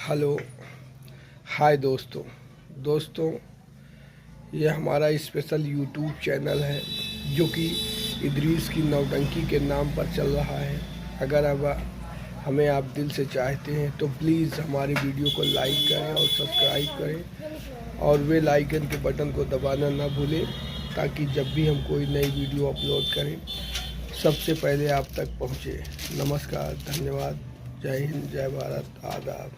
Hello, हाय दोस्तों, ये हमारा स्पेशल यूट्यूब चैनल है जो कि इदरीस की नौटंकी के नाम पर चल रहा है। अगर अब हमें आप दिल से चाहते हैं तो प्लीज़ हमारी वीडियो को लाइक करें और सब्सक्राइब करें और बेल आइकन के बटन को दबाना ना भूलें ताकि जब भी हम कोई नई वीडियो अपलोड करें सबसे पहले आप तक पहुँचे। नमस्कार, धन्यवाद, जय हिंद, जय भारत, आदाब।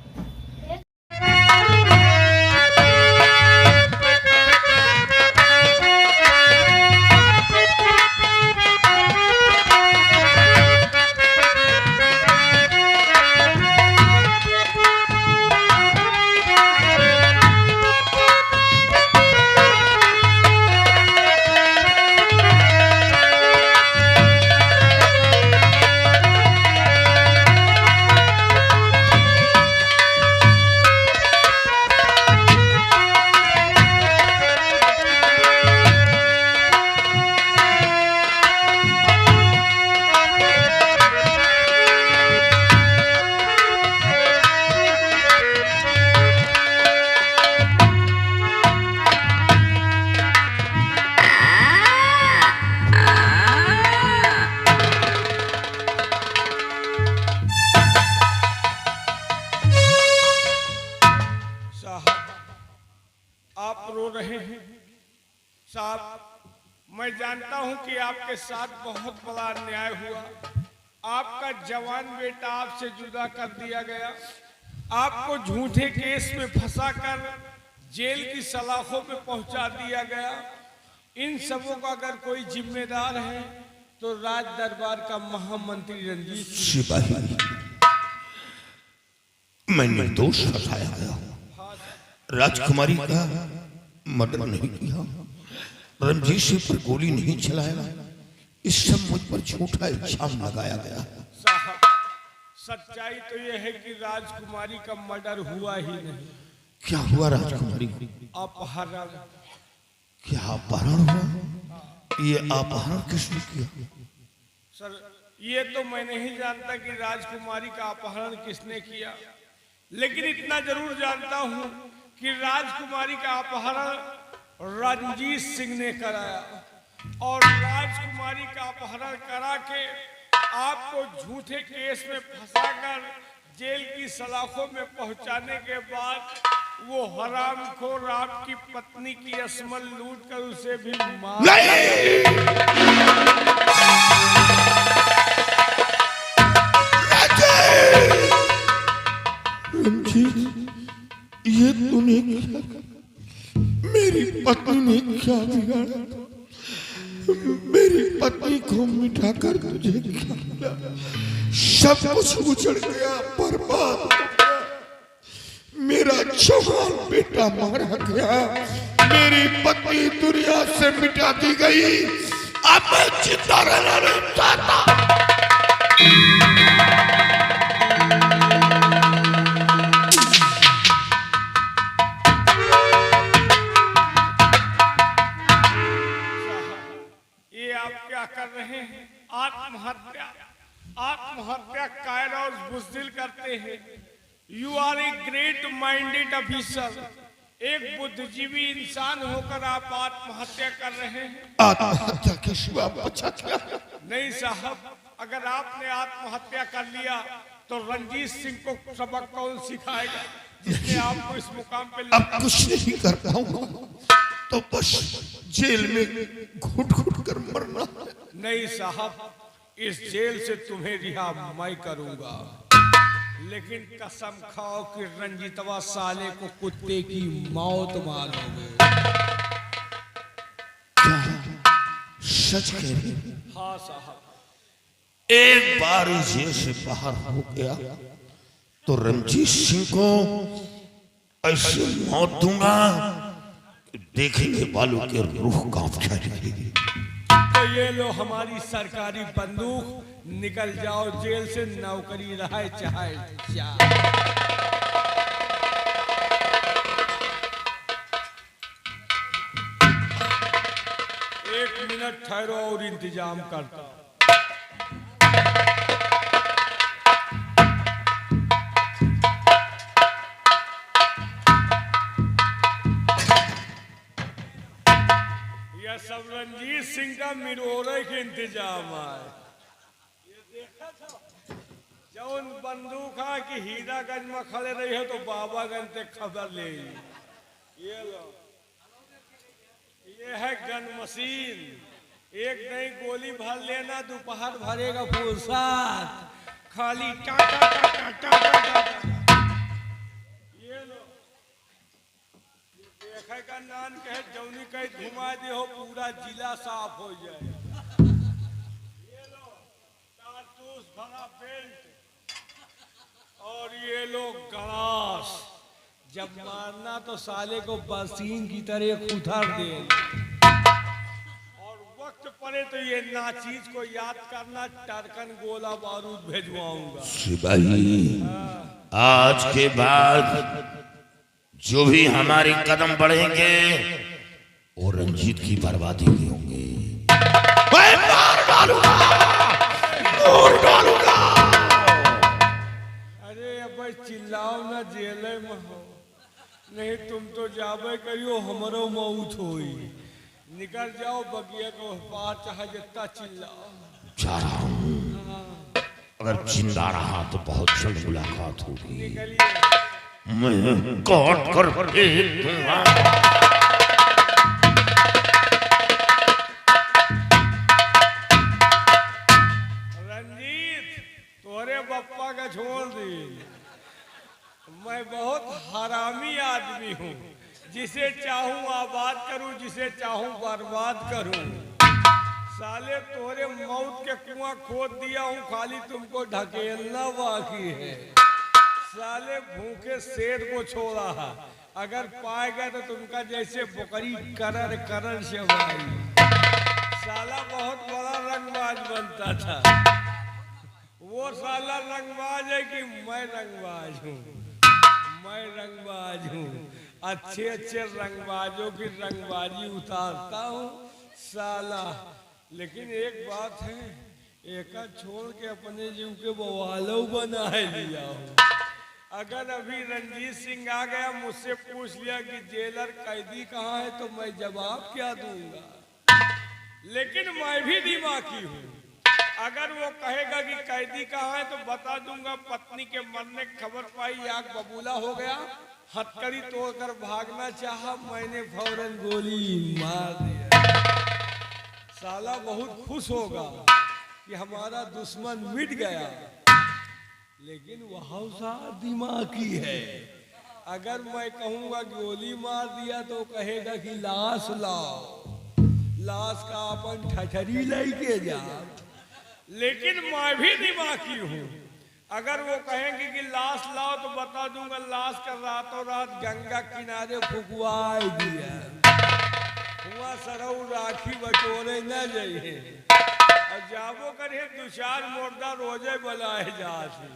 आप रो रहे हैं साहब, मैं जानता हूं कि आपके साथ बहुत बड़ा अन्याय हुआ। आपका जवान बेटा आपसे जुदा कर दिया गया, आपको झूठे केस में फंसाकर जेल की सलाखों पे पहुंचा दिया गया। इन सबों का अगर कोई जिम्मेदार है तो राज दरबार का महामंत्री रंजीत सिपाही, मैं निर्दोष फंसाया गया। राजकुमारी का मर्डर नहीं किया, रंजीत सिंह पर गोली नहीं चलाया, इस सब मुझ पर झूठा इल्जाम लगाया गया। साहब, सच्चाई तो यह है कि राजकुमारी का मर्डर हुआ ही नहीं। क्या हुआ राजकुमारी? अपहरण। क्या अपहरण हुआ? ये अपहरण किसने किया? सर, ये तो मैं नहीं जानता कि राजकुमारी का अपहरण किसने किया, लेकिन इतना जरूर जानता हूं कि राजकुमारी का अपहरण रंजीत सिंह ने कराया और राजकुमारी का अपहरण करा के आपको झूठे केस में फंसाकर जेल की सलाखों में पहुंचाने के बाद वो हरामखोर आपकी पत्नी की असमल लूट कर उसे भी मार। रंजीत, ये तूने क्या? मेरी पत्नी ने क्या बिगाड़ा? मेरी पत्नी को मिटाकर तुझे क्या मिला? सब कुछ उजड़ गया, बर्बाद हो गया। मेरा जवान बेटा मारा गया, मेरी पत्नी दुनिया से मिटा दी गई। अब मैं जिंदा रहना नहीं चाहता। कर रहे हैं आत्महत्या। आत्महत्या कायरा और बुज़दिल करते हैं। You are a great minded officer. एक बुद्धिजीवी इंसान होकर आप आत्महत्या कर रहे हैं। आत्महत्या के सिवा बचा क्या? नहीं साहब, अगर आपने आत्महत्या कर लिया तो रंजीत सिंह को सबक कौन सिखाएगा जिसने आपको इस मुकाम पे? अब कुछ नहीं कर पाऊंगा तो बस जेल में घुट घुट कर मरना। नहीं साहब, इस जेल से तुम्हें रिहा मैं करूंगा, लेकिन कसम खाओ कि रंजीतवा साले को कुत्ते की मौत मारोगे। क्या सच कह रहे? हाँ साहब। एक बार जेल से बाहर हो गया तो रंजीत सिंह को ऐसी मौत दूंगा देखने वालों के रूह कांप जाएगी। तो ये लो हमारी सरकारी बंदूक, निकल जाओ जेल से, नौकरी रहे चाहे जा। 1 मिनट ठहरो और इंतजाम करता हूं। इनका मिरोरे के इंतजाम है। ये देखा था जौन बंदूक है कि हीरागंज में खड़े रही हो तो बाबागंज से खबर ले। ये लो, ये है गन मशीन। एक नई गोली भर लेना, दोपहर भरेगा फुर्सत, खाली टा टा टा टा टा टा टा। ये लो, देखे का नाम कहे जौनी कहीं घुमा दे हो पूरा जिला साफ हो जाए। ये लो, कारतूस भरा बेल्ट और ये लोग गलास। जब मारना तो साले को बरसीन की तरह खुथर दे, और वक्त पड़े तो ये नाचीज को याद करना, टरकन गोला बारूद भेजवाऊंगा। सिपाही, आज के बाद जो भी हमारे कदम बढ़ेंगे वो रंजीत की बर्बादी में होंगे। मैं मार डालूंगा, मार डालूंगा। अरे अब चिल्लाओ ना, जेल में हो, नहीं तुम तो जाबे करियो हमरो मौत होई। निकल जाओ बगिया को पार, चाहे जितना चिल्लाओ। जा रहा हूँ, अगर जिंदा रहा तो बहुत जल्द मुलाकात होगी। निकलिए। मैं काट कर फेंक दूंगा। रंजीत, तोरे बप्पा का छोड़ दी। मैं बहुत हरामी आदमी हूँ, जिसे चाहूँ आबाद करूँ, जिसे चाहूँ बर्बाद करूँ। साले तोरे मौत के कुआं खोद दिया हूँ, खाली तुमको ढकेलना बाकी है। साले भूखे शेर को छोड़ा है, अगर पाएगा तो तुमका जैसे बकरी करर करर से भाई। साला बहुत बड़ा रंगबाज बनता था। वो साला रंगबाज है कि मैं रंगबाज हूँ? मैं रंगबाज हूँ। अच्छे अच्छे रंगबाजों की रंगबाजी उतारता हूँ साला। लेकिन एक बात है, एक छोड़ के अपने जीव के बवालों बना लिया हूँ। अगर अभी रंजीत सिंह आ गया, मुझसे पूछ लिया कि जेलर कैदी कहाँ है, तो मैं जवाब क्या दूंगा? लेकिन मैं भी दिमागी हूँ। अगर वो कहेगा कि कैदी कहाँ है तो बता दूंगा पत्नी के मरने की खबर पाई, आग बबूला हो गया, हथकड़ी तोड़कर भागना चाहा, मैंने फौरन गोली मार दिया। साला बहुत खुश होगा कि हमारा दुश्मन मिट गया। लेकिन वह सा दिमागी है। अगर मैं कहूंगा गोली मार दिया तो कहेगा कि लाश लाओ, लाश का अपन ठठरी लेके जा। लेकिन मैं भी दिमागी हूँ। अगर वो कहेंगे कि लाश लाओ तो बता दूंगा लाश का रातों रात गंगा किनारे फुकवा दिया। हुआ सरऊ राखी बटोरे न जाइए, और जाबो करे दो चार मुर्दा रोजे बुलाए जाती।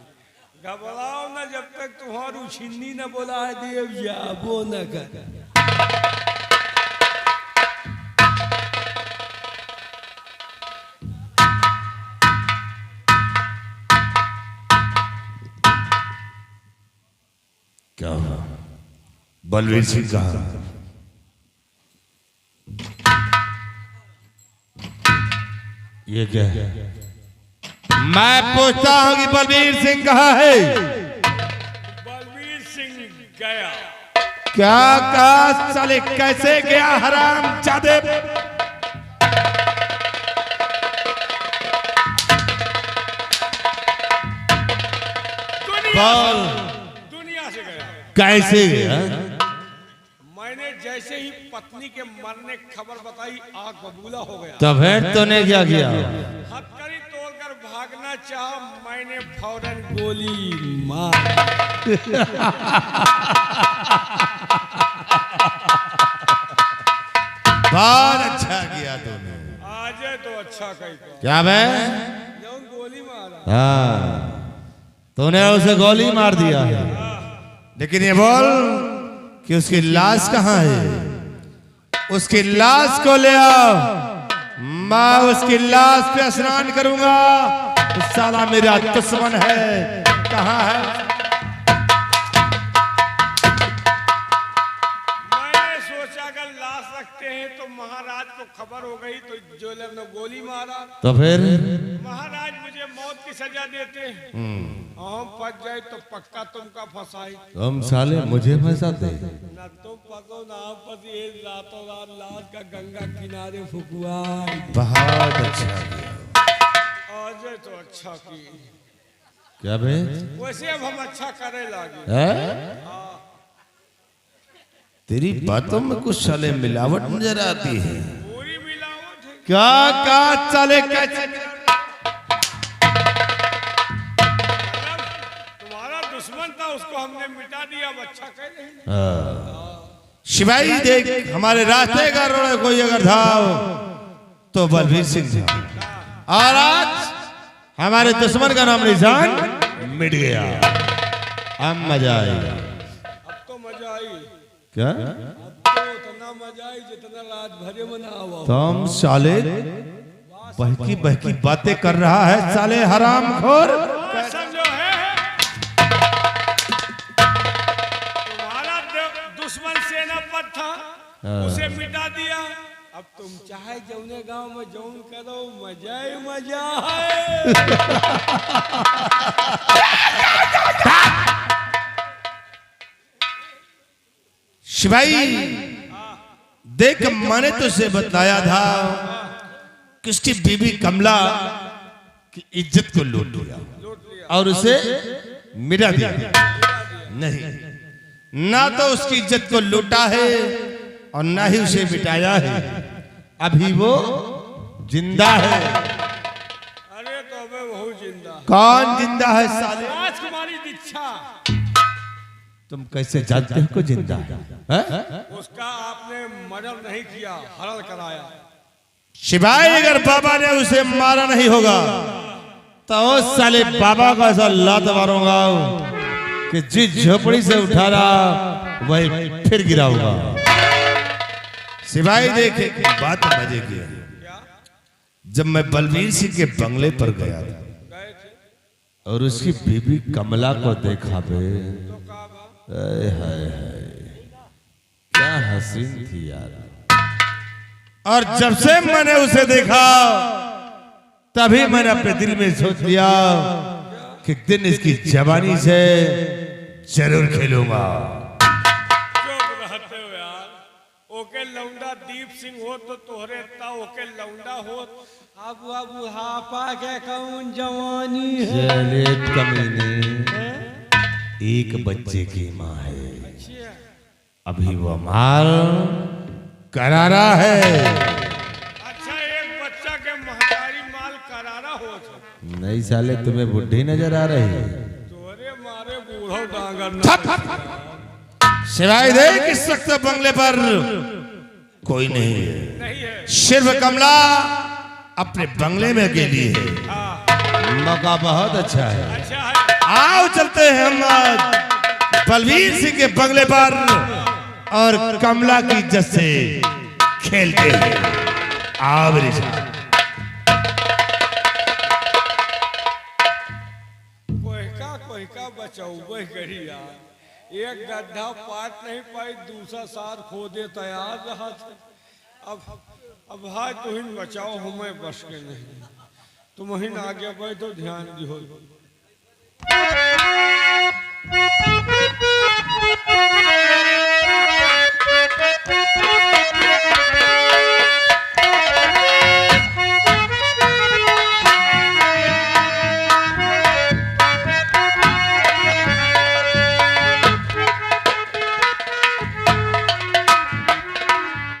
घबराओ न, जब तक तुम्हारू छिन्नी न बुलाए देव जाबो न कर। क्या हुआ? बलवीर सिंह कहा? ये क्या है? मैं पूछता हूं कि बलवीर सिंह कहाँ है? बलवीर सिंह गया। क्या कहा साले? कैसे गया हराम जादे? दुनिया से गया। कैसे गया? मैंने जैसे ही पत्नी के मरने की खबर बताई, आग बबूला हो गया। तो फिर तूने क्या किया? हथकड़ी तोड़कर भागना चाहा, मैंने फौरन गोली मार। बहुत अच्छा किया तूने। आज तो अच्छा कही। क्या बे? जब गोली मारा। हाँ, तूने उसे गोली मार दिया। लेकिन ये बोल कि उसकी लाश कहाँ है? उसकी लाश को ले आओ, मैं उसकी लाश पे स्नान करूंगा। उस साला मेरा दुश्मन है, कहाँ है? मैंने सोचा अगर लाश रखते हैं तो महाराज जल्लाद को खबर हो गई तो जेलर ने गोली मारा। तो फिर महाराज मुझे मौत की सजा देते हैं, हम फंस जाए तो पक्का तुमका फंसाई। तुम साले मुझे फंसाते। ना तुम फंसो ना हम फंसी, रातों रात लाश का गंगा किनारे फुकुआ। बहुत अच्छा किया। आज तो अच्छा की। क्या बे? वैसे अब हम अच्छा करे लगे। तेरी बातों में कुछ साले मिलावट नजर आती है। पूरी मिलावट है। क्या साले क्या? तुम्हारा दुश्मन था, उसको हमने मिटा दिया, अब अच्छा करे। शिवाई देख, हमारे रास्ते का रोड़ा कोई अगर था तो बलवीर सिंह था, और आज हमारे दुश्मन का नाम निशान मिट गया। अब मजा आएगा। अब तो मजा आई। क्या? अब तो उतना मजा आई जितना रात भरे में ना हुआ। तुम साले बहकी बहकी बातें कर रहा है साले हरामखोर। समझो है तुम्हारा दुश्मन सेनापति था, उसे मिटा दिया। अब तुम चाहे जौने गांव में जौन करो, मजा ही मजा है। शिवाई देख, मैंने तुझसे बताया था कि उसकी बीबी कमला की इज्जत को लूट लिया और उसे मिटा दिया। नहीं, ना तो उसकी इज्जत को लूटा है और ना ही उसे मिटाया है। अभी वो जिंदा है। अरे तो अबे बहुत जिंदा। कौन जिंदा है साले? राजकुमारी दीक्षा। तुम कैसे जानते हो को जिंदा है? उसका आपने मर्डर नहीं किया, हरण कराया। शिवाय अगर बाबा ने उसे मारा नहीं होगा तो उस साले बाबा का ऐसा लात मारूंगा कि जिस झोपड़ी से उठा रहा वही फिर गिरा होगा। शिवाय देखे बात मजे की। जब मैं बलवीर सिंह के बंगले पर गया था और उसकी बीबी कमला को देखा बे, हाय हाय क्या हसीन थी यार। और जब से मैंने उसे देखा तभी मैंने अपने दिल में सोच लिया कि एक दिन इसकी जवानी से जरूर खेलूंगा। चुप रहते हो यार। ओके लौंडा दीप सिंह हो तो तोहरे इतना ओके लौंडा हो। अब बुढ़ापा के कौन जवानी है। चले कमीने, एक बच्चे की माँ है, अभी वो मार करारा है। अच्छा, एक बच्चा के महतारी माल करारा हो तो। नहीं साले तुम्हें बुढ़ी नजर आ रही है। तोरे मारे बूढ़ो डांगर सिवाय दे किस वक्त बंगले पर कोई नहीं है। नहीं है। सिर्फ कमला अपने बंगले में अकेली है। मौका बहुत अच्छा है। अच्छा है। आओ चलते हैं हम आज बलवीर सिंह के बंगले पर और कमला की इज्जत से खेलते हैं। आओ मेरे साथ। कोई का बचाऊ वही करी यार। एक गड्ढा पाट नहीं पाई, दूसरा साथ खोदे तैयार रहा था। अब भाई तुम बचाओ, हमें बस के नहीं। तुम ही आगे बैठो, ध्यान दियो।